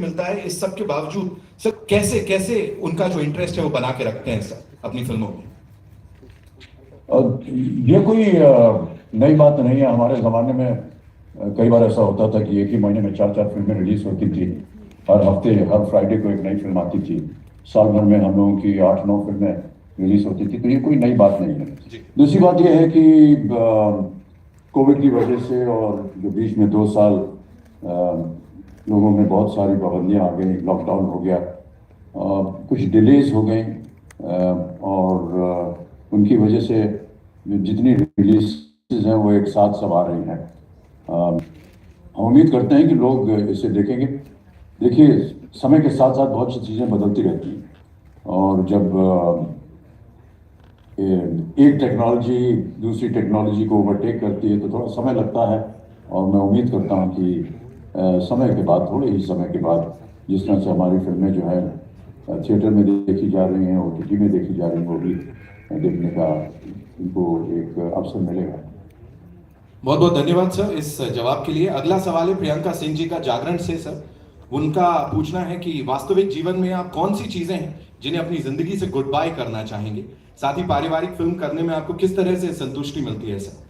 मिलता है, इस सब के बावजूद सर कैसे कैसे उनका जो इंटरेस्ट है वो बना के रखते हैं सर अपनी फिल्मों में? ये कोई नई बात नहीं है। हमारे ज़माने में कई बार ऐसा होता था कि एक ही महीने में चार चार फिल्में रिलीज होती थी। हर हफ्ते हर फ्राइडे को एक नई फिल्म आती थी। साल भर में हम लोगों की 8-9 फिल्में रिलीज होती थी, तो ये कोई नई बात नहीं है। दूसरी बात यह है कि कोविड की वजह से और जो बीच में 2 साल लोगों में बहुत सारी पाबंदियां आ गई, लॉकडाउन हो गया, कुछ डिलेज हो गई, और उनकी वजह से जितनी रिलीज हैं वो एक साथ सब आ रही हैं। हम उम्मीद करते हैं कि लोग इसे देखेंगे। देखिए, समय के साथ साथ बहुत सी चीज़ें बदलती रहती हैं, और जब एक टेक्नोलॉजी दूसरी टेक्नोलॉजी को ओवरटेक करती है तो थोड़ा समय लगता है। और मैं उम्मीद करता हूँ कि समय के बाद, थोड़े ही समय के बाद, जिस तरह से हमारी फिल्में जो है थिएटर में देखी जा रही हैं, ओटीटी में देखी जा रही हैं, वो भी देखने का उनको एक अवसर मिलेगा। बहुत बहुत धन्यवाद सर इस जवाब के लिए। अगला सवाल है प्रियंका सिंह जी का जागरण से सर। उनका पूछना है कि वास्तविक जीवन में आप कौन सी चीजें हैं जिन्हें अपनी जिंदगी से गुड बाय करना चाहेंगे, साथ ही पारिवारिक फिल्म करने में आपको किस तरह से संतुष्टि मिलती है सर?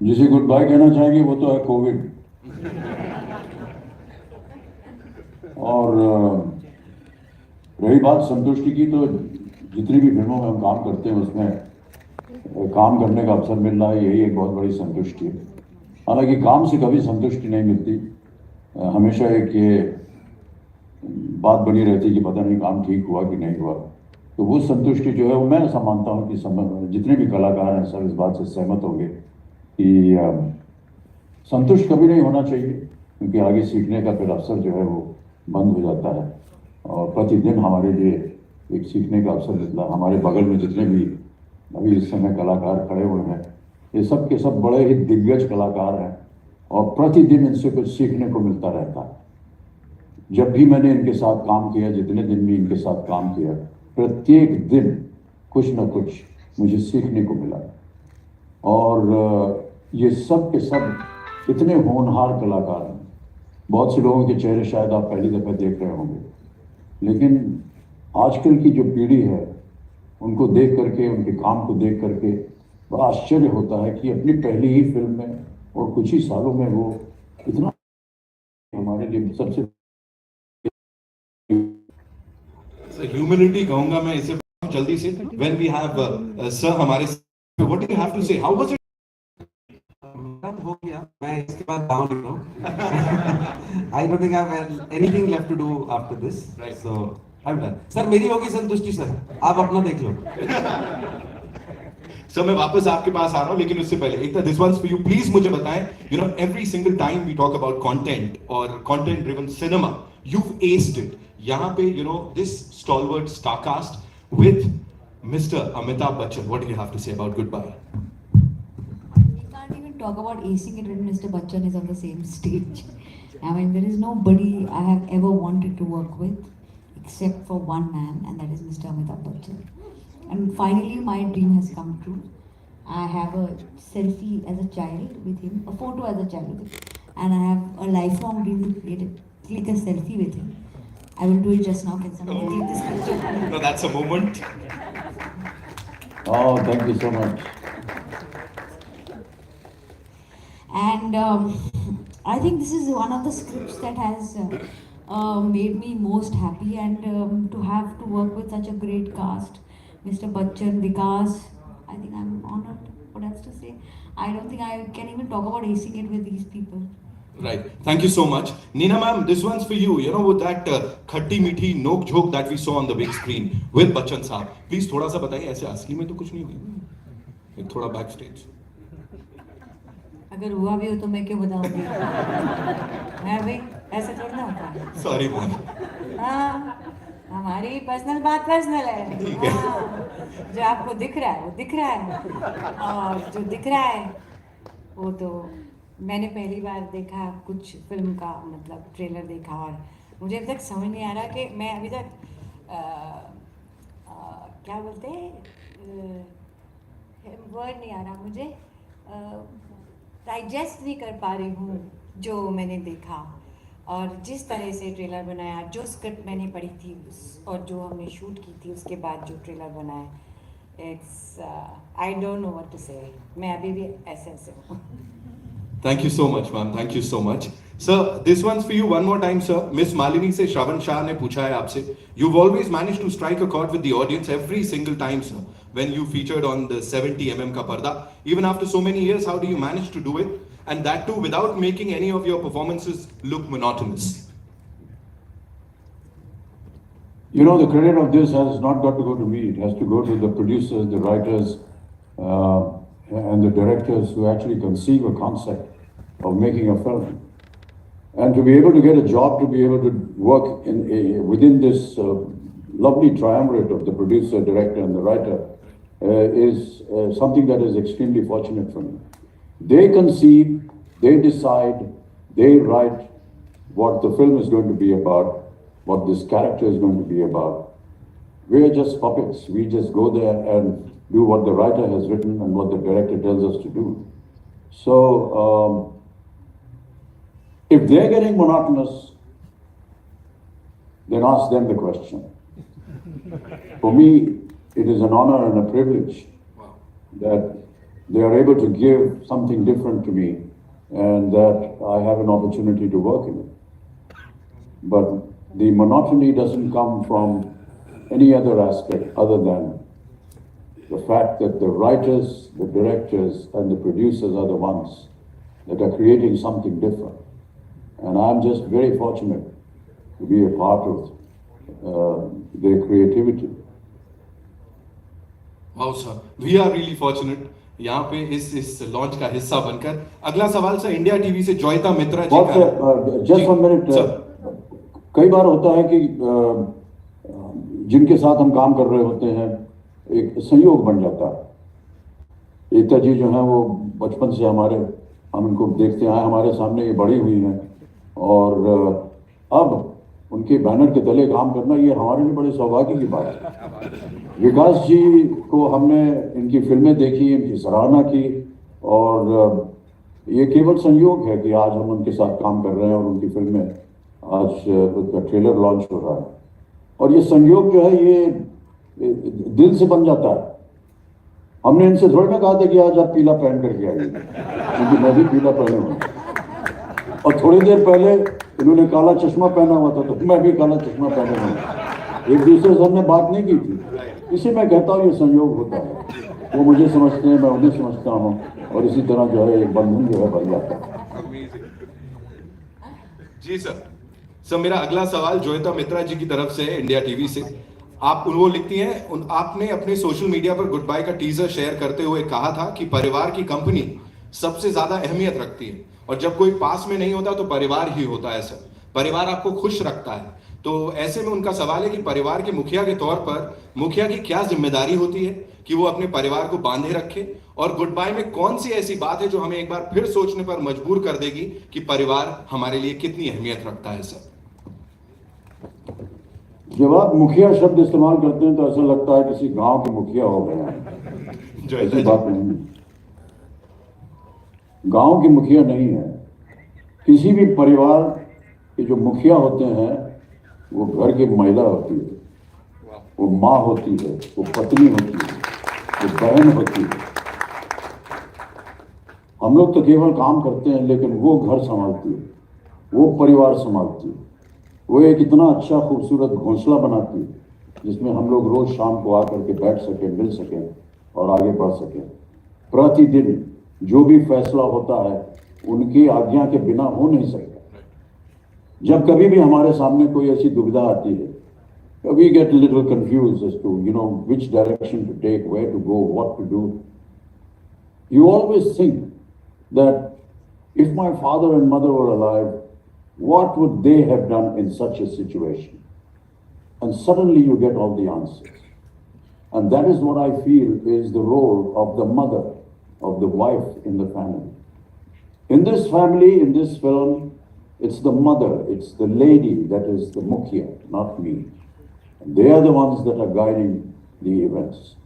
जिसे गुड बाय कहना चाहेंगे वो तो है कोविड। और रही बात संतुष्टि की, तो जितनी भी फिल्मों में हम काम करते हैं उसमें काम करने का अवसर मिल रहा है, यही एक बहुत बड़ी संतुष्टि है। हालांकि काम से कभी संतुष्टि नहीं मिलती। हमेशा एक ये बात बनी रहती है कि पता नहीं काम ठीक हुआ कि नहीं हुआ। तो वो संतुष्टि जो है, वो मैं ऐसा मानता हूँ कि जितने भी कलाकार हैं सब इस बात से सहमत होंगे कि संतुष्ट कभी नहीं होना चाहिए, क्योंकि आगे सीखने का फिर अवसर जो है वो बंद हो जाता है। और प्रतिदिन हमारे लिए एक सीखने का अवसर मिलता है। हमारे बगल में जितने भी अभी इस समय कलाकार खड़े हुए हैं, ये सब के सब बड़े ही दिग्गज कलाकार हैं, और प्रतिदिन इनसे कुछ सीखने को मिलता रहता है। जब भी मैंने इनके साथ काम किया, जितने दिन भी इनके साथ काम किया, प्रत्येक दिन कुछ न कुछ मुझे सीखने को मिला। और ये सब के सब इतने होनहार कलाकार हैं। बहुत से लोगों के चेहरे शायद आप पहली दफा देख रहे होंगे, लेकिन आजकल की जो पीढ़ी है उनको देख करके, उनके काम को देख करके बड़ा आश्चर्य होता है कि अपनी पहली ही फिल्म में और कुछ ही सालों में वो इतना हमारे लिए सबसे ह्यूमिलिटी कहूंगा मैं इसे जल्दी से। व्हेन वी हैव सर हमारे, what do you have to say, how was it? हो गया, मैं इसके बाद डाउन नहीं हूँ। I don't think I have anything left to do after this, so I am done. Sir मेरी होगी संतुष्टि, सर आप अपना देख लो। सर मैं वापस आपके पास आ रहा हूं, लेकिन उससे पहले एक था this once for you. Please मुझे बताएं, you know every single time we talk about content और content driven cinema, you've aced it. यहाँ पे you know this stalwart starcast with Mr. Amitabh Bachchan. What do you have to say about Goodbye? We can't even talk about acing it when Mr. Bachchan is on the same stage. I mean, there is nobody I have ever wanted to work with except for one man, and that is Mr. Amitabh Bachchan. And finally, my dream has come true. I have a selfie as a child with him, a photo as a child with him, and I have a lifelong dream to click a selfie with him. I will do it just now. Can somebody take this picture? No, that's a moment. Oh, thank you so much. And I think this is one of the scripts that has made me most happy, and to have to work with such a great cast, Mr. Bachchan, Vikas, I think I'm honored. What else to say? I don't think I can even talk about acing it with these people. Right. Thank you so much. Neena ma'am, this one's for you. You know, with that khatti meethi nok jhok that we saw on the big screen with Bachchan साहब, please थोड़ा सा बताइए, ऐसे असली में तो कुछ नहीं हुई, एक थोड़ा बैक स्टेज। अगर हुआ भी हो तो मैं क्यों बताऊंगी? मैं भाई ऐसे थोड़ा ना होता है। Sorry ma'am. हाँ, हमारी पर्सनल बात पर्सनल है। हाँ, जो आपको दिख रहा है वो दिख रहा है, और जो दिख रहा है वो तो मैंने पहली बार देखा कुछ फिल्म का, मतलब ट्रेलर देखा, और मुझे अभी तक समझ नहीं आ रहा कि मैं अभी तक क्या बोलते हैं, वर्ड नहीं आ रहा मुझे, डाइजेस्ट नहीं कर पा रही हूँ जो मैंने देखा। और जिस तरह से ट्रेलर बनाया, जो स्क्रिप्ट मैंने पढ़ी थी और जो हमने शूट की थी उसके बाद जो ट्रेलर बनाया, it's I don't know what to say. मैं अभी भी ऐसे ऐसे हूँ। Thank you so much, ma'am. Thank you so much. Sir, this one's for you one more time, sir. Miss Malini से श्रवण शाह ने पूछा है आपसे. You've always managed to strike a chord with the audience every single time, sir. When you featured on the 70 का पर्दा, even after so many years, how do you manage to do it? And that too without making any of your performances look monotonous. You know, the credit of this has not got to go to me. It has to go to the producers, the writers, and the directors who actually conceive a concept of making a film. And to be able to get a job, to be able to work within this lovely triumvirate of the producer, director, and the writer is something that is extremely fortunate for me. They conceive, they decide, they write what the film is going to be about, what this character is going to be about. We are just puppets. We just go there and do what the writer has written and what the director tells us to do. So, if they're getting monotonous, then ask them the question. For me, it is an honor and a privilege that they are able to give something different to me and that I have an opportunity to work in it. But the monotony doesn't come from any other aspect other than the fact that the writers, the directors, and the producers are the ones that are creating something different. And I'm just very fortunate to be a part of their creativity. Wow, sir. We are really fortunate. यहाँ पे इस launch का हिस्सा बनकर. अगला सवाल sir India TV से जोयता मित्रा जी का. Just 1 minute. कई बार होता है कि जिनके साथ हम काम कर रहे होते हैं एक संयोग बन जाता है. एकता जी जो है वो बचपन से हम इनको देखते आए, हमारे सामने ये बड़ी हुई हैं और अब उनके बैनर के तले काम करना ये हमारे लिए बड़े सौभाग्य की बात है. विकास जी को हमने इनकी फिल्में देखी, इनकी सराहना की और ये केवल संयोग है कि आज हम उनके साथ काम कर रहे हैं और उनकी फिल्में आज उनका ट्रेलर लॉन्च हो रहा है. और ये संयोग जो है ये दिल से बन जाता है. हमने इनसे थोड़ी ना कहा था कि आज आप पीला पहन करके आइए, क्योंकि मैं भी पीला पहने हूँ और थोड़ी देर पहले इन्होंने काला चश्मा पहना हुआ था तो मैं भी काला चश्मा पहने हूँ. एक दूसरे से हमने बात नहीं की थी. इसी मैं कहता हूँ ये संयोग होता है. वो मुझे समझते हैं, मैं उन्हें समझता हूँ और इसी तरह जो है एक बंधन जो है बन जाता है. जी सर. सर मेरा अगला सवाल जोयता मित्रा जी की तरफ से है इंडिया टीवी से. आप वो लिखती हैं, आपने अपने सोशल मीडिया पर गुड बाय का टीजर शेयर करते हुए कहा था कि परिवार की कंपनी सबसे ज्यादा अहमियत रखती है और जब कोई पास में नहीं होता तो परिवार ही होता है सर. परिवार आपको खुश रखता है. तो ऐसे में उनका सवाल है कि परिवार के मुखिया के तौर पर मुखिया की क्या जिम्मेदारी होती है कि वो अपने परिवार को बांधे रखे और गुड बाय में कौन सी ऐसी बात है जो हमें एक बार फिर सोचने पर मजबूर कर देगी कि परिवार हमारे लिए कितनी अहमियत रखता है सर. जब आप मुखिया शब्द इस्तेमाल करते हैं तो ऐसा लगता है किसी गांव के मुखिया हो गए हैं. ऐसी बात नहीं. गांव के मुखिया नहीं है. किसी भी परिवार के जो मुखिया होते हैं वो घर की महिला होती है, वो माँ होती है, वो पत्नी होती है, वो बहन होती है. हम लोग तो केवल काम करते हैं लेकिन वो घर संभालती है, वो परिवार संभालती है. वो एक इतना अच्छा खूबसूरत घोंसला बनाती है जिसमें हम लोग रोज शाम को आकर के बैठ सकें, मिल सकें और आगे बढ़ सकें. प्रतिदिन जो भी फैसला होता है उनकी आज्ञा के बिना हो नहीं सकता. जब कभी भी हमारे सामने कोई ऐसी दुविधा आती है, we get a little confused as to which direction to take, where to go, what to do. You always think that if my father and mother were alive, what would they have done in such a situation? And suddenly you get all the answers. And that is what I feel is the role of the mother, of the wife in the family. In this family, in this film, it's the mother, it's the lady that is the mukhya, not me. And they are the ones that are guiding the events.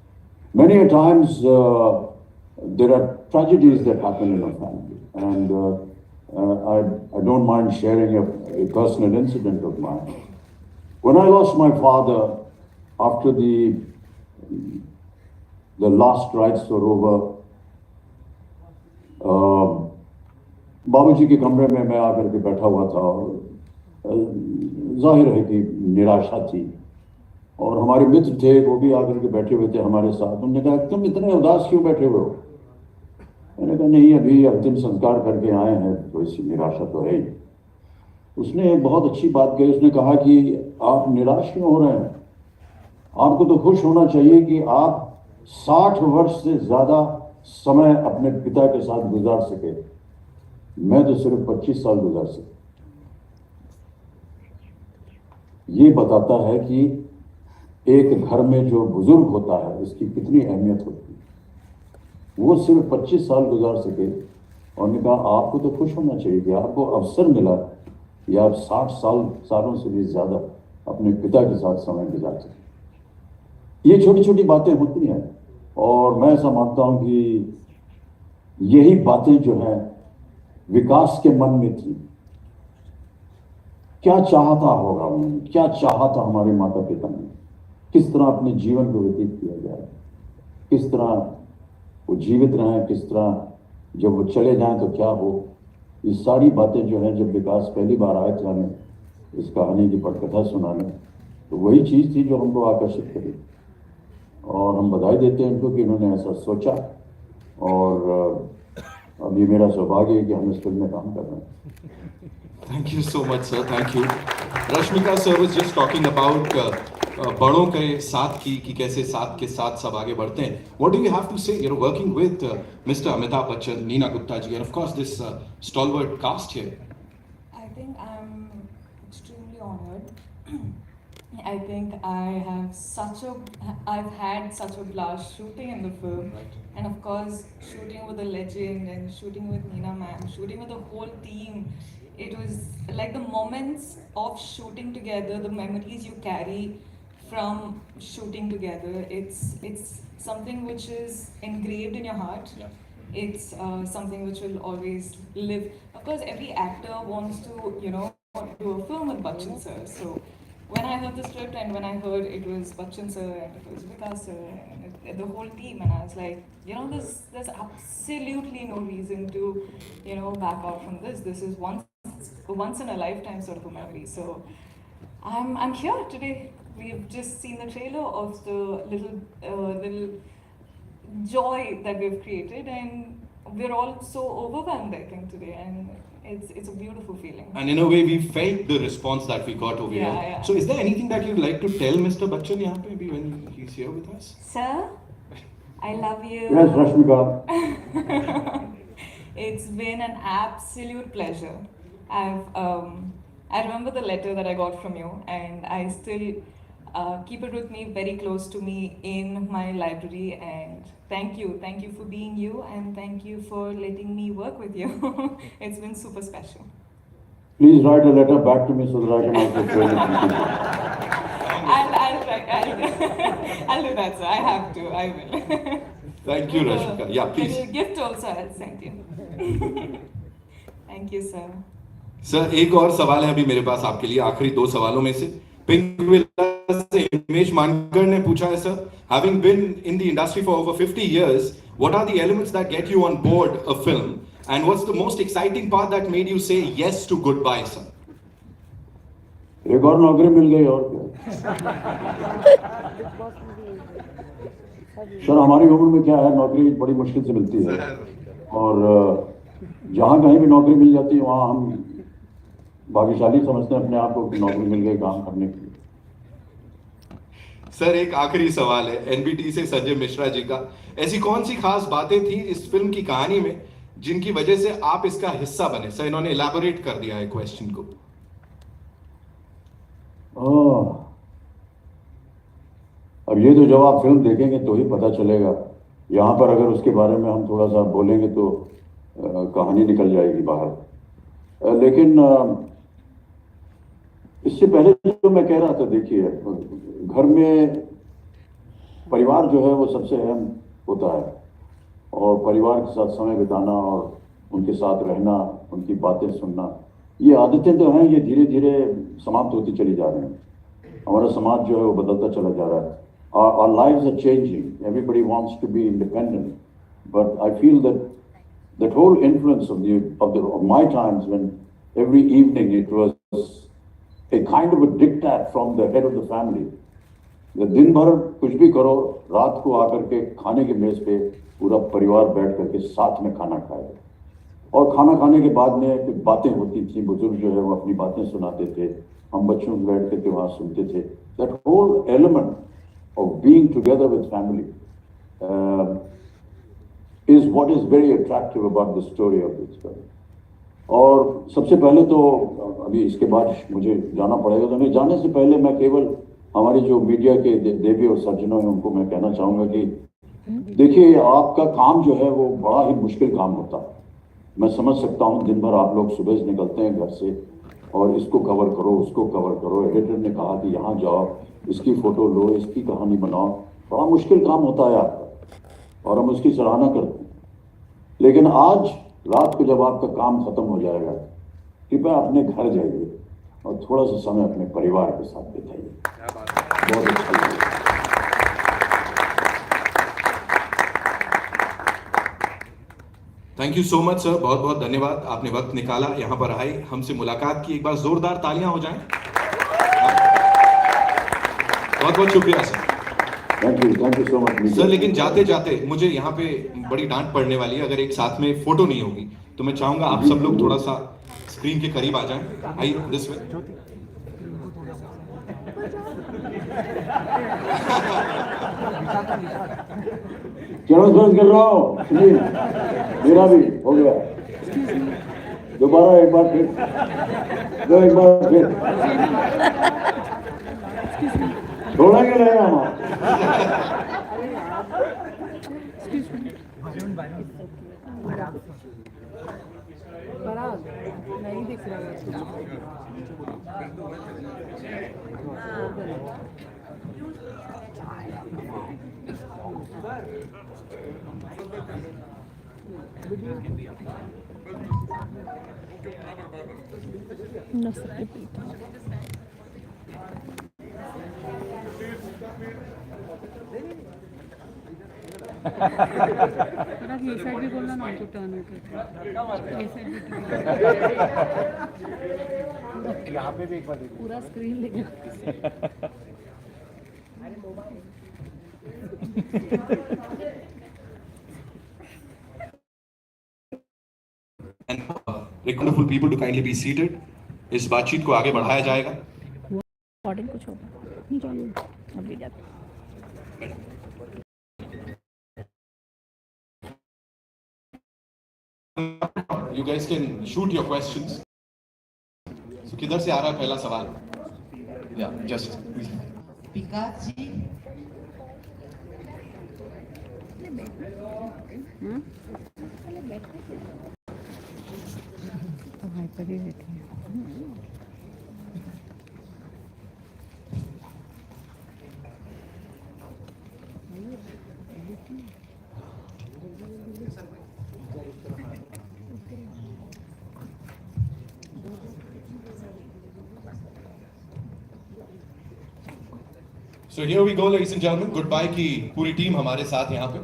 Many a times there are tragedies that happen in a family. And I don't mind sharing a personal incident of mine. When I lost my father after the last rites were over, बाबूजी के कमरे में मैं आकर के बैठा हुआ था और जाहिर है कि निराशा थी और हमारे मित्र थे वो भी आकर के बैठे हुए थे हमारे साथ। उन्होंने कहा तुम इतने उदास क्यों बैठे हुए हो? मैंने कहा नहीं, अभी अंतिम संस्कार करके आए हैं, थोड़ी सी निराशा तो है ही। उसने एक बहुत अच्छी बात कही, उसने कहा कि आप निराश क्यों हो रहे हैं? आपको तो खुश होना चाहिए कि आप 60 वर्ष से ज्यादा समय अपने पिता के साथ गुजार सके। मैं तो सिर्फ 25 साल गुजार सके। ये बताता है कि एक घर में जो बुजुर्ग होता है उसकी कितनी अहमियत होती है। वो सिर्फ 25 साल गुजार सके और ने कहा आपको तो खुश होना चाहिए कि आपको अवसर मिला कि आप 60 सालों से भी ज्यादा अपने पिता के साथ समय गुजार सके। ये छोटी छोटी बातें होती हैं और मैं ऐसा मानता हूं कि यही बातें जो हैं विकास के मन में थी। क्या चाहता होगा उन्होंने, क्या चाहा था हमारे माता पिता ने, किस तरह अपने जीवन को व्यतीत किया जाए, किस तरह वो जीवित रहें, किस तरह जब वो चले जाएं तो क्या हो। ये सारी बातें जो हैं, जब विकास पहली बार आए थे हमें इस कहानी की पटकथा सुनाने, तो वही चीज़ थी जो हमको आकर्षित करी और हम बधाई देते हैं इनको कि इन्होंने ऐसा सोचा। और अब ये मेरा सौभाग्य है कि हम इस फिल्म में काम कर रहे हैं। Thank you so much, sir. Thank you. Rashmika sir was just talking about बड़ों के साथ कि कैसे साथ के साथ सब आगे बढ़ते हैं. What do you have to say? You're working with Mr. Amitabh Bachchan, Neena Gupta ji, and of course this stalwart cast here. I think I'm extremely honored. I think I've had such a blast shooting in the film, Right. and of course shooting with a legend and shooting with Neena ma'am, shooting with the whole team. It was like the moments of shooting together, the memories you carry from shooting together. It's something which is engraved in your heart. Yeah. It's something which will always live. Of course, every actor wants to, do a film with Bachchan sir. So when I heard the script and when I heard it was Bachchan sir and it was Vikas sir and the whole team, and I was like, there's absolutely no reason to, back out from this. This is once in a lifetime sort of a memory. So I'm here today. We've just seen the trailer of the little joy that we've created, and we're all so overwhelmed, I think, today, and it's a beautiful feeling. And in a way, we felt the response that we got over here. Yeah. So, is there anything that you'd like to tell Mr. Bachchan यहाँ पे when he's here with us? Sir, I love you. Yes, Rashmika. It's been an absolute pleasure. I remember the letter that I got from you, and I still keep it with me, very close to me in my library. And thank you for being you, and thank you for letting me work with you. It's been super special. Please write a letter back to me so that I can also share it. I'll do that, sir. I have to. I will. Thank you, Rashmika. Yeah, please. Little gift also I'll send you. Thank you, sir. Sir एक और सवाल है अभी मेरे पास आपके लिए, आखिरी 2 सवालों में से। पिंक विला से हिमेश मानकर ने पूछा है, sir, having been in the industry for over 50 years, what are the elements that get you on board a film, and what's the most exciting part that made you say yes to Goodbye, sir? एक और नौकरी मिल गई और क्या। Sir हमारी उम्र में क्या है, नौकरी बड़ी मुश्किल से मिलती है और जहाँ कहीं भी नौकरी मिल जाती है वहाँ हम भाग्यशाली समझते हैं अपने आप को कि नौकरी मिल गई काम करने के लिए। सर एक आखिरी सवाल है एनबीटी से संजय मिश्रा जी का, ऐसी कौन सी खास बातें थी इस फिल्म की कहानी में जिनकी वजह से आप इसका हिस्सा बने? सर इन्होंने इलैबोरेट कर दिया है क्वेश्चन को। अब ये तो जब आप फिल्म देखेंगे तो ही पता चलेगा। यहाँ पर अगर उसके बारे में हम थोड़ा सा बोलेंगे तो कहानी निकल जाएगी बाहर। लेकिन इससे पहले जो मैं कह रहा था, देखिए घर में परिवार जो है वो सबसे अहम होता है और परिवार के साथ समय बिताना और उनके साथ रहना, उनकी बातें सुनना, ये आदतें तो हैं, ये धीरे धीरे समाप्त होती चली जा रही हैं. हमारा समाज जो है वो बदलता चला जा रहा है. Our lives are changing. Everybody wants to be independent, but I feel that whole influence of my times, when every evening it was a kind of a diktat from the head of the family. दिन भर कुछ भी करो, रात को आकर के खाने की मेज पे पूरा परिवार बैठ करके साथ में खाना खाएगा. और खाना खाने के बाद में कुछ बातें होती थी, बुजुर्ग जो है वो अपनी बातें सुनाते थे, हम बच्चों को बैठ करके वहाँ सुनते थे. That whole element of being together with family is what is very attractive about the story of this film. और सबसे पहले तो अभी इसके बाद मुझे जाना पड़ेगा, तो नहीं जाने से पहले मैं केवल हमारे जो मीडिया के देवी और सज्जनों हैं उनको मैं कहना चाहूँगा कि देखिए, आपका काम जो है वो बड़ा ही मुश्किल काम होता है. मैं समझ सकता हूँ, दिन भर आप लोग सुबह निकलते हैं घर से और इसको कवर करो, उसको कवर करो, एडिटर ने कहा कि यहाँ जाओ, इसकी फ़ोटो लो, इसकी कहानी बनाओ. बड़ा मुश्किल काम होता है आपका और हम उसकी सराहना करते हैं. लेकिन आज रात को जब आपका काम खत्म हो जाएगा, कृपया अपने घर जाइए और थोड़ा सा समय अपने परिवार के साथ बिताइए. बहुत अच्छा लगेगा. Thank you so much sir, बहुत बहुत धन्यवाद, आपने वक्त निकाला, यहाँ पर आए, हमसे मुलाकात की. एक बार जोरदार तालियां हो जाएं. बहुत बहुत शुक्रिया sir. Thank you so much sir, लेकिन जाते जाते मुझे यहाँ पे बड़ी डांट पड़ने वाली है अगर एक साथ में फोटो नहीं होगी, तो मैं चाहूंगा आप सब लोग थोड़ा सा स्क्रीन के करीब आ जाएं. आइए दिस वे. चरण कर रहा हूँ, मेरा भी हो गया. दोबारा एक बार फिर, एक बार फिर थोड़ा के रहेगा हम. नहीं दिख रहा ये साइड भी बोलना ना, उनको टर्न होकर ये साइड भी यहाँ पे भी एक बार पूरा स्क्रीन लेके. And wonderful people to kindly be seated. इस बातचीत को आगे बढ़ाया जाएगा. रिकॉर्डिंग कुछ होगा नहीं चालू अभी जाते. You guys can shoot your questions. So किधर से आ रहा है पहला सवाल? Yeah, just. विकास जी, तो भाई पर ही रहती है. So here we go, ladies and gentlemen. Goodbye की पूरी टीम हमारे साथ यहाँ पे.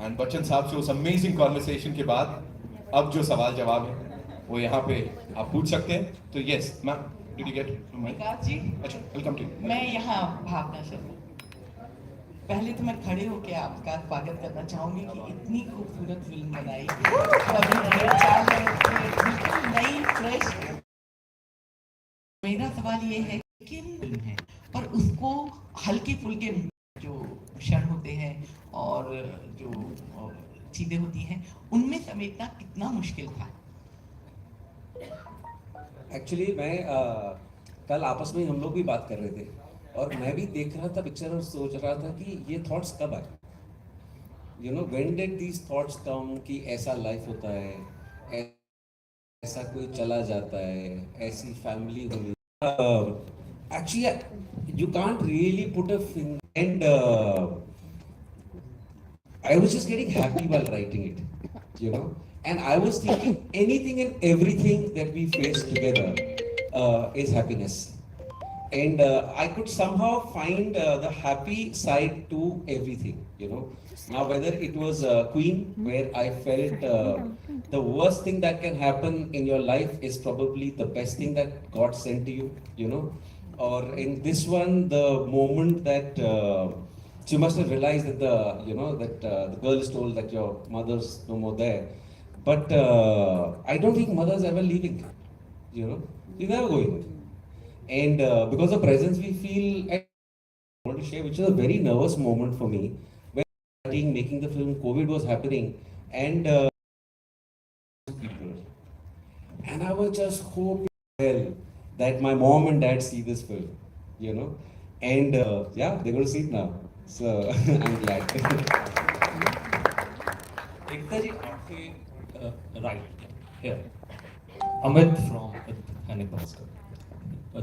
एंड बच्चन साहब से उस अमेजिंग कॉन्वर्सेशन के बाद अब जो सवाल जवाब है वो यहाँ पे आप पूछ सकते हैं. तो yes ma'am, did you get Vikas ji, अच्छा, वेलकम टू. मैं यहाँ भावना शर्मा. पहले तो मैं खड़े होकर आपका स्वागत करना चाहूंगी कि इतनी खूबसूरत फिल्म बनाई, कभी 4 बिल्कुल नई फ्रेश. मेरा सवाल ये है कि फिल्म है और उसको हल्के फुल्के जो क्षण होते हैं और जो चीजें होती हैं उनमें समेटना कितना मुश्किल था? एक्चुअली मैं कल आपस में हम लोग भी बात कर रहे थे और मैं भी देख रहा था पिक्चर और सोच रहा था कि ये थॉट्स कब आए. You know, when did these thoughts come कि ऐसा लाइफ होता है, ऐसा कोई चला जाता है, ऐसी फैमिली होनी. Actually, you can't really put a finger. And I was just getting happy while writing it, you know. And I was thinking anything and everything that we face together is happiness. And I could somehow find the happy side to everything, you know. Now, whether it was Queen, where I felt the worst thing that can happen in your life is probably the best thing that God sent to you, you know. Or in this one, the moment that she must have realized that the girl is told that your mother's no more there. But I don't think mother's ever leaving, you know. She's never going. And because of presence we feel, I want to share, which is a very nervous moment for me, when making the film, COVID was happening, and people, and I was just hoping well that my mom and dad see this film, you know, and yeah, they're going to see it now, so I'm glad. एकता जी आपके right here Amit from Dainik Bhaskar.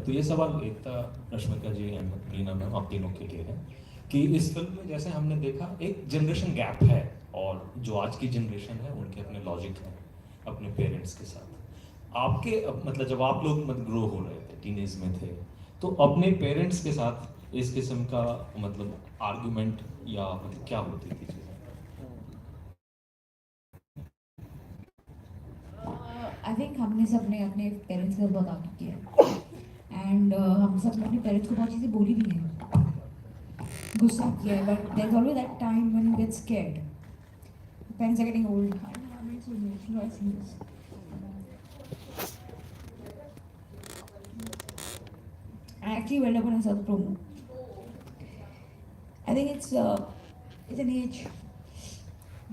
तो ये सवाल एकता, रश्मिका जी and Reena ma'am आप तीनों के लिए है कि इस फिल्म में जैसे हमने देखा एक जनरेशन गैप है और जो आज की जनरेशन है उनके अपने लॉजिक हैं अपने पेरेंट्स के साथ। आपके मतलब जब आप लोग ग्रो हो रहे थे, टीनेज में थे, तो अपने पेरेंट्स के साथ इस किस्म का मतलब आर्गुमेंट या मतलब क्या होती थी चीज़ें? आई थिंक हमने सब ने अपने पेरेंट्स के साथ बहुत आगे किया एंड हम सब ने अपने पेरेंट्स को बहुत चीज़ें बोली भी हैं, गुस्सा किया है, but there is always that time when you get scared, parents are getting old. I actually went up and I saw the promo. I think it's an age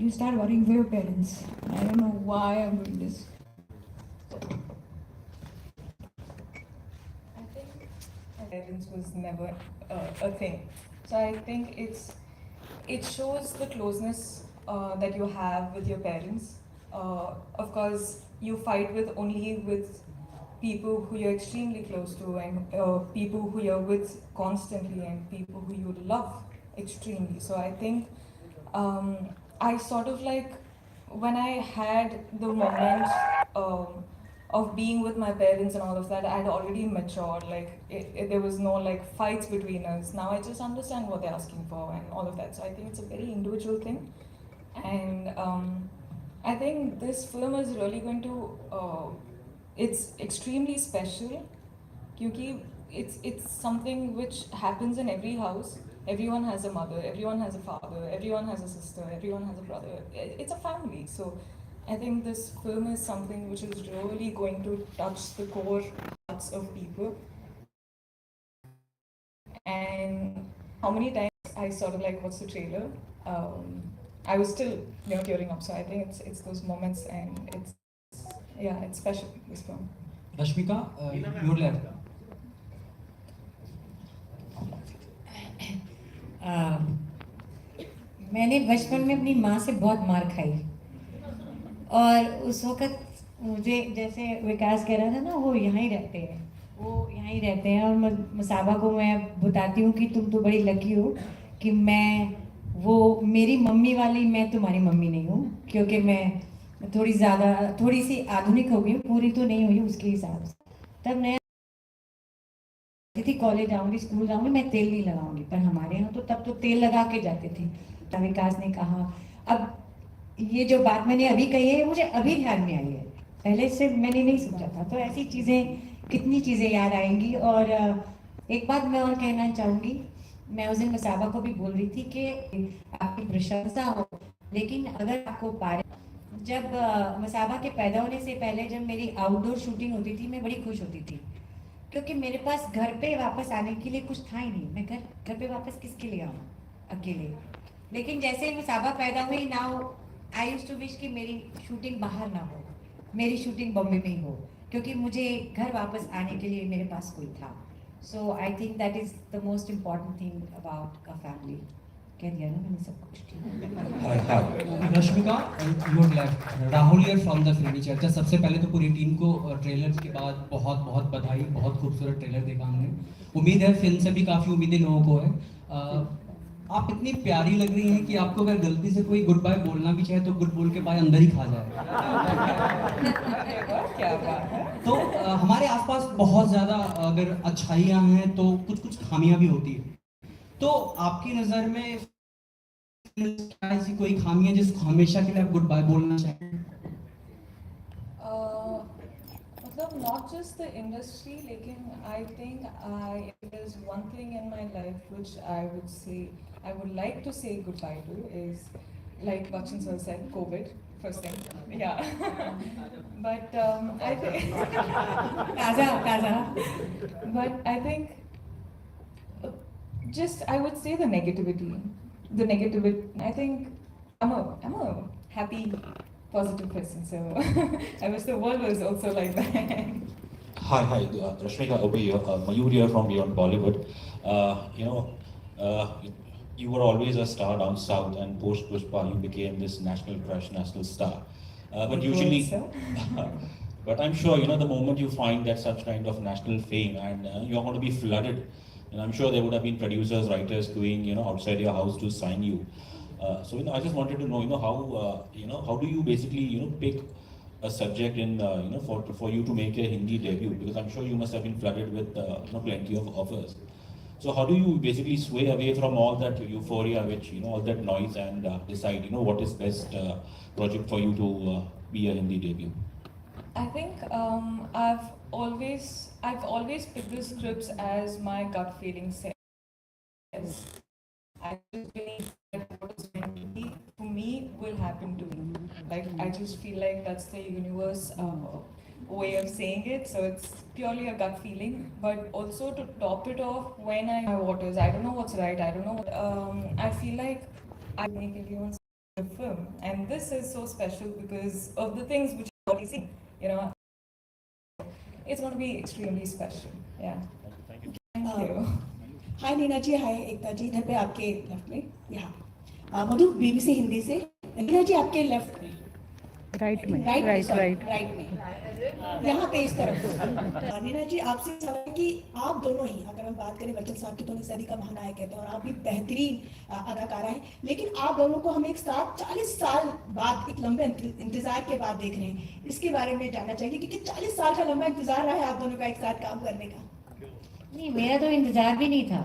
you start worrying for your parents. I don't know why I'm doing this. I think parents was never a thing. So I think it shows the closeness that you have with your parents. Of course, you fight with people who you're extremely close to, and people who you're with constantly, and people who you love extremely. So I think I sort of like, when I had the moment of being with my parents and all of that, I had already matured. Like there was no like fights between us. Now I just understand what they're asking for and all of that. So I think it's a very individual thing, and I think this film is really going to. It's extremely special because it's something which happens in every house. Everyone has a mother, everyone has a father, everyone has a sister, everyone has a brother. It's a family. So I think this film is something which is really going to touch the core hearts of people. And how many times I sort of like watched the trailer, I was still tearing up. So I think it's those moments, and it's special, this film. Rashmika, your left. मैंने बचपन में अपनी माँ से बहुत मार खाई, और उस वक़्त मुझे, जैसे विकास कह रहा था ना, वो यहाँ ही रहते हैं, और मसाबा को मैं बताती हूँ कि तुम तो बड़ी लकी हो कि मैं वो मेरी मम्मी वाली, मैं तुम्हारी मम्मी नहीं हूँ, क्योंकि मैं थोड़ी सी आधुनिक हो गई, पूरी तो नहीं हुई उसके हिसाब से। तब मैं थी कॉलेज जाऊंगी, स्कूल जाऊंगी, मैं तेल नहीं लगाऊंगी, पर हमारे यहाँ तो तब तो तेल लगा के जाते थे। तो विकास ने कहा, अब ये जो बात मैंने अभी कही है मुझे अभी ध्यान में आई है, पहले से मैंने नहीं सोचा था। तो ऐसी चीज़ें, कितनी चीज़ें याद आएंगी। और एक बात मैं और कहना चाहूँगी, मैं उस दिन मसाबा को भी बोल रही थी कि आपकी प्रशंसा हो, लेकिन अगर आपको जब मसाबा के पैदा होने से पहले जब मेरी आउटडोर शूटिंग होती थी, मैं बड़ी खुश होती थी, क्योंकि मेरे पास घर पे वापस आने के लिए कुछ था ही नहीं। मैं घर पे वापस किसके लिए आऊँ अकेले। लेकिन जैसे ही मसाबा पैदा हुई, now I used to wish कि मेरी शूटिंग बाहर ना हो, मेरी शूटिंग बॉम्बे में ही हो, क्योंकि मुझे घर वापस आने के लिए मेरे पास कोई था। So I think that is the most important thing about a family. कह दिया ना मैंने सब कुछ। Rashmika, your left. Rahul here from the Filmy Charcha. सबसे पहले तो पूरी टीम को ट्रेलर के बाद बहुत बहुत बधाई, बहुत खूबसूरत ट्रेलर देखा हमने। उम्मीद है फिल्म से भी काफ़ी उम्मीदें लोगों को है। आप इतनी प्यारी लग रही हैं कि आपको अगर गलती से कोई गुड बाय बोलना भी चाहे तो गुड बोल के बाय अंदर ही खा जाए। क्या बात है। तो हमारे आसपास बहुत ज़्यादा अगर अच्छाइयाँ हैं तो कुछ कुछ खामियां भी होती है। तो आपकी नज़र में क्या ऐसी कोई खामी है जिसको हमेशा के लिए आप गुड बाय बोलना चाहें? मतलब not just the industry, लेकिन I think it is one thing in my life which I would say I would like to say goodbye to is, like Bachchan sir said, COVID first thing, yeah. But I think but I think just I would say the negativity. I think I'm a happy, positive person. So I wish the world was also like that. Hi, Rashmika over here. Mayur here from Beyond Bollywood. You know, uh, you were always a star down south, and post Pushpa, you became this national crush, national star. But usually, but I'm sure you know the moment you find that such kind of national fame, and you're going to be flooded. And I'm sure there would have been producers, writers queuing, you know, outside your house to sign you. So you know, I just wanted to know, how do you basically, you know, pick a subject in, for you to make a Hindi debut? Because I'm sure you must have been flooded with, plenty of offers. So how do you basically sway away from all that euphoria, which, you know, all that noise, and decide, you know, what is best project for you to be a Hindi debut? I think I've always picked the scripts as my gut feeling says. I just believe that what is meant to be for me will happen to me. Like I just feel like that's the universe way of saying it. So it's purely a gut feeling. But also to top it off, when I my waters, I don't know what's right. I don't know. I feel like I make everyone's film, and this is so special because of the things which I've already seen. You know, it's going to be extremely special. Yeah. Thank you. हाय नीना जी, हाय एकता जी, इधर पे आपके left में, यहाँ मधु BBC Hindi से। नीना जी आपके left में, right में, right right में, यहाँ पे इस तरफ। नीना जी आपसे सवाल है कि आप दोनों ही, अगर हम बात करें बच्चन साहब की तो सदी का महानायक कहते हैं और आप भी बेहतरीन अदाकारा हैं, लेकिन आप दोनों को हम एक साथ 40 साल बाद एक लंबे इंतजार के बाद देख रहे हैं। इसके बारे में जानना चाहिए क्योंकि 40 साल का लंबा इंतजार रहा है आप दोनों का एक साथ काम करने का। नहीं, मेरा तो इंतजार भी नहीं था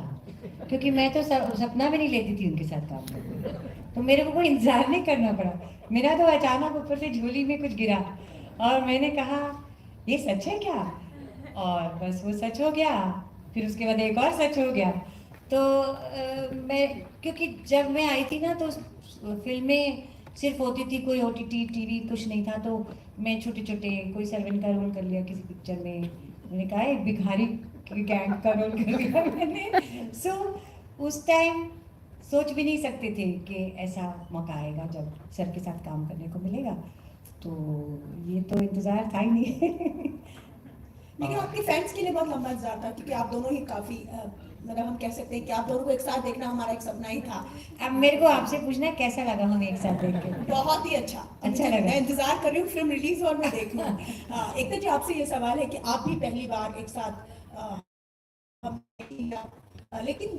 क्योंकि मैं तो सपना भी नहीं लेती थी उनके साथ काम करने, तो मेरे को कोई इंतजार नहीं करना पड़ा। मेरा तो अचानक ऊपर से झोली में कुछ गिरा और मैंने कहा ये सच है क्या, और बस वो सच हो गया। फिर उसके बाद एक और सच हो गया। तो मैं, क्योंकि जब मैं आई थी ना तो फिल्में सिर्फ होती थी, कोई OTT TV कुछ नहीं था, तो मैं छोटे छोटे कोई सर्वेंट का रोल कर लिया किसी पिक्चर में, मैंने कहा एक भिखारी गैंग का रोल कर लिया मैंने। सो उस टाइम सोच भी नहीं सकते थे कि ऐसा मौका आएगा जब सर के साथ काम करने को मिलेगा, तो ये तो इंतज़ार था ही नहीं। लेकिन आपके फैंस के लिए बहुत लंबा इंतजार था क्योंकि आप दोनों ही काफी, मतलब हम कह सकते हैं कि आप दोनों को एक साथ देखना हमारा एक सपना ही था। अब मेरे को आपसे पूछना है कैसा लगा हमें एक साथ देख के? बहुत ही अच्छा लगा। मैं इंतजार कर रही हूँ फिल्म रिलीज और मैं देखूँ। एकता जी आपसे ये सवाल है कि आप भी पहली बार एक साथ, लेकिन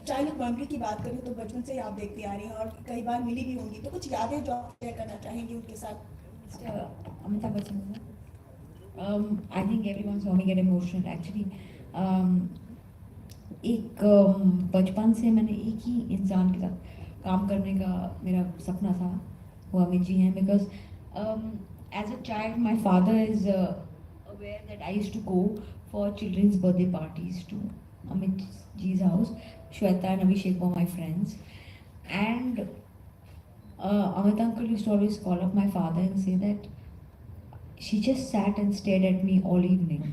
चाइल्डहुड मेमोरी की बात करें तो बचपन से आप देखती आ रही हैं और कई बार मिली भी होंगी, तो कुछ यादें जो आप शेयर करना चाहेंगी उनके साथ? Amitabh Bachchan. I think everyone saw me get emotional actually. एक बचपन से मैंने एक ही इंसान के साथ काम करने का मेरा सपना था, वो अमित जी हैं, because as a child my father is aware that I used to go for children's birthday parties to Amit ji's house. Shweta and Abhishek were my friends, and Amit uncle used to always call up my father and say that she just sat and stared at me all evening.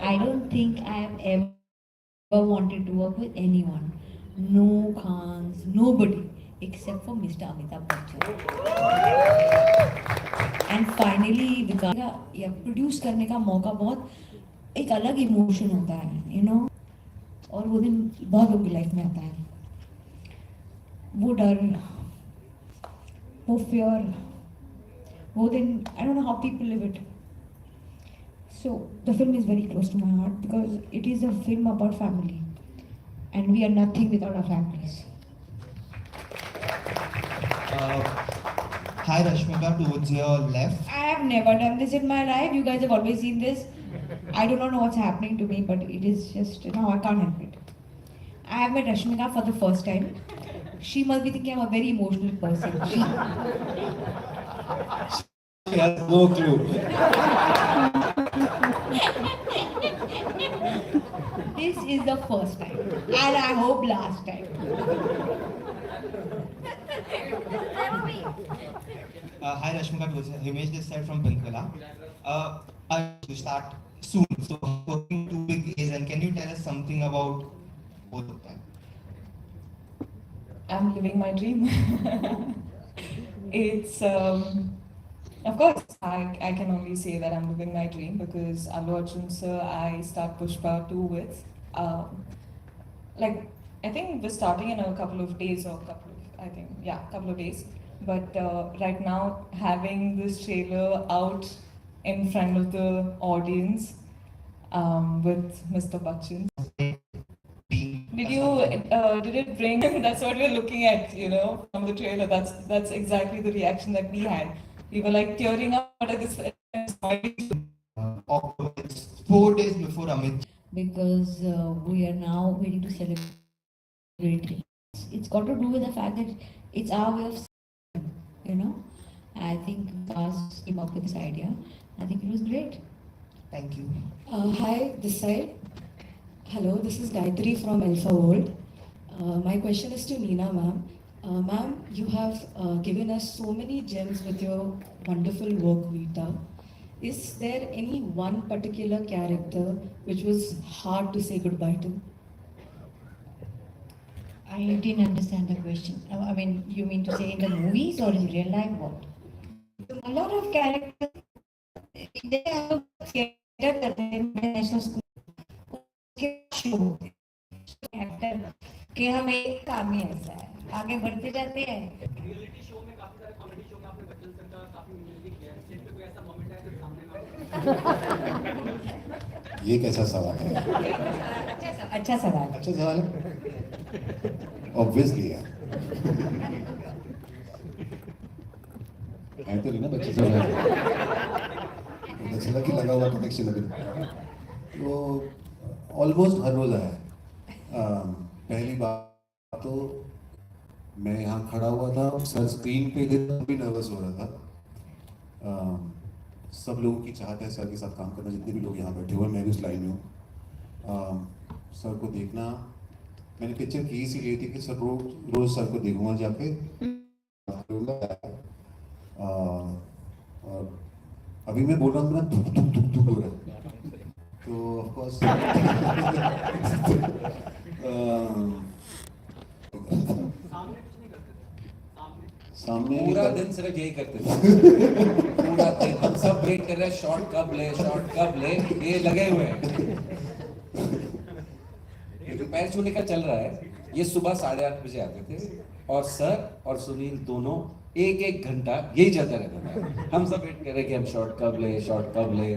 I don't think I have ever wanted to work with anyone. No Khans, nobody except for Mr. Amitabh Bachchan. And finally, या produce करने का मौका बहुत एक अलग emotion होता है, you know, और वो दिन बहुत लोगों की लाइफ में आता है। वो डर, वो फियर, वो दिन, I don't know how people live it. So the film is very close to my heart because it is a film about family. and we are nothing without our families. Hi Rashmika, towards your left. I have never done this in my life. You guys have always seen this. I do not know what's happening to me, but it is just, I can't help it. I have met Rashmika for the first time. She must be thinking I'm a very emotional person. She has no clue. This is the first time, and I hope last time. Hi Rashmika, towards your Himesh this side from Pinkala. I to start soon, so working 2 big A's, and can you tell us something about both of them? I'm living my dream. It's of course I can only say that I'm living my dream because Allu Arjun sir I start Pushpa 2 with like I think we're starting in a couple of days or couple of days. But right now having this trailer out in front of the audience with Mr. Bachchan. Did it bring? That's what we're looking at, from the trailer. That's exactly the reaction that we had. We were like tearing up at this. It's 4 days before Amit. Because we are now waiting to celebrate. It's got to do with the fact that it's our way of, I think Vikas came up with this idea. I think it was great. Thank you. Hi, this side. Hello, this is Gayatri from Alpha World. My question is to Neena ma'am. Ma'am, you have given us so many gems with your wonderful work, Vita. Is there any one particular character which was hard to say goodbye to? I didn't understand the question. I mean, you mean to say in the movies or in real life? What? A lot of characters, they have theater करते हैं international school के show actor कि हम एक काम ही ऐसा है आगे बढ़ते जाते हैं रियलिटी शो में काफी सारे कॉमेडी शो में आपने बच्चन सर का काफी म्यूजिक किया है सेट पे कोई ऐसा मोमेंट है जो सामने ये कैसा सवाल है? अच्छा सवाल अच्छा सवाल है ऑब्वियसली है तो नहीं ना बच्चे सब बच्चे की लगा हुआ कनेक्शन लगे तो ऑलमोस्ट हर रोज आया पहली बात तो मैं यहाँ खड़ा हुआ था सर स्क्रीन पे थे तब भी नर्वस हो रहा था सब लोगों की चाहत है सर के साथ काम करना जितने भी लोग यहाँ बैठे हुए मैं भी उस लाइन में हूँ सर को देखना मैंने पिक्चर की इसीलिए थी कि सर रोज सर को देखूंगा जाके और अभी मैं बोल रहा हूँ ना धुक धुक धुक धुक हो रहा है तो ऑफ कोर्स सामने पूरा दिन सिर्फ यही करते थे पूरा दिन हम सब वेट कर रहे हैं शॉट कब ले ये लगे हुए हैं लेकिन पैर छूने का चल रहा है ये सुबह 8:30 बजे आते थे और सर और सुनील दोनों एक घंटा यही चलता रहता था हम सब वेट कर रहे हैं कि हम शॉट कब ले